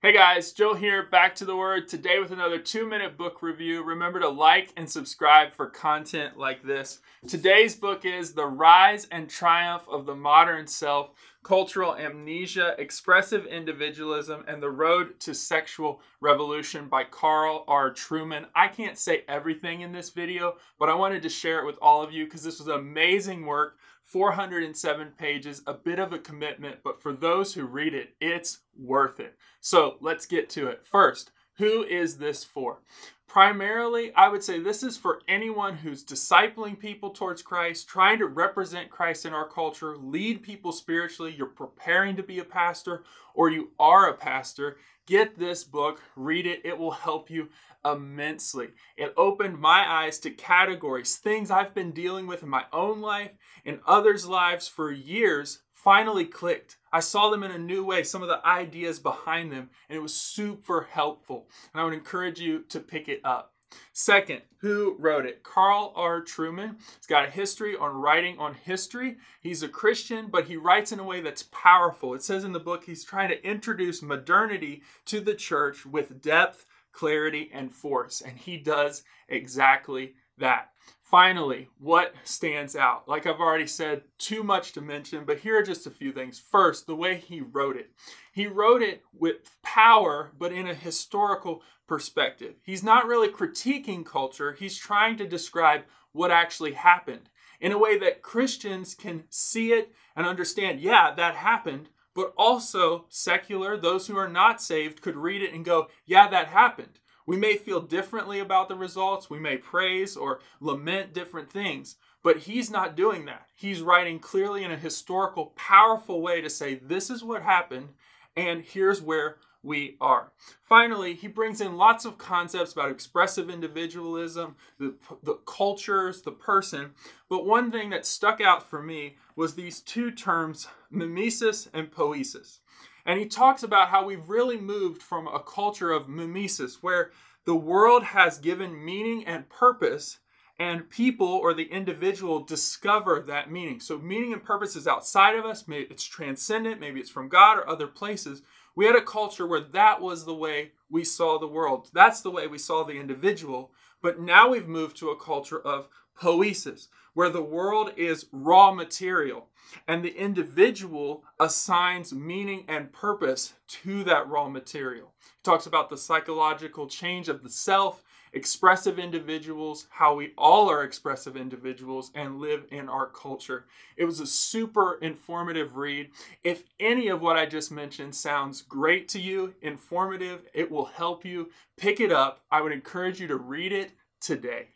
Hey guys, Joe here, back to the Word, today with another 2-minute book review. Remember to like and subscribe for content like this. Today's book is The Rise and Triumph of the Modern Self, Cultural Amnesia, Expressive Individualism, and the Road to Sexual Revolution by Carl R. Trueman. I can't say everything in this video, but I wanted to share it with all of you because this was amazing work. 407 pages, a bit of a commitment, but for those who read it, it's worth it. So let's get to it. First, who is this for? Primarily, I would say this is for anyone who's discipling people towards Christ, trying to represent Christ in our culture, lead people spiritually, you're preparing to be a pastor, or you are a pastor. Get this book, read it, it will help you immensely. It opened my eyes to categories, things I've been dealing with in my own life, in others' lives for years, finally clicked. I saw them in a new way, some of the ideas behind them, and it was super helpful. And I would encourage you to pick it up. Second, who wrote it? Carl R. Trueman. He's got a history on writing on history. He's a Christian, but he writes in a way that's powerful. It says in the book he's trying to introduce modernity to the church with depth, clarity, and force. And he does exactly that. Finally, what stands out? Like I've already said, too much to mention, but here are just a few things. First, the way he wrote it. He wrote it with power, but in a historical perspective. He's not really critiquing culture. He's trying to describe what actually happened in a way that Christians can see it and understand, yeah, that happened, but also secular, those who are not saved could read it and go, yeah, that happened. We may feel differently about the results. We may praise or lament different things, but he's not doing that. He's writing clearly in a historical, powerful way to say, this is what happened, and here's where we are. Finally, he brings in lots of concepts about expressive individualism, the cultures, the person. But one thing that stuck out for me was these two terms, mimesis and poiesis. And he talks about how we've really moved from a culture of mimesis, where the world has given meaning and purpose, and people or the individual discover that meaning. So meaning and purpose is outside of us. Maybe it's transcendent. Maybe it's from God or other places. We had a culture where that was the way we saw the world. That's the way we saw the individual. But now we've moved to a culture of poiesis, where the world is raw material and the individual assigns meaning and purpose to that raw material. He talks about the psychological change of the self, expressive individuals, how we all are expressive individuals and live in our culture. It was a super informative read. If any of what I just mentioned sounds great to you, informative, it will help you, pick it up. I would encourage you to read it today.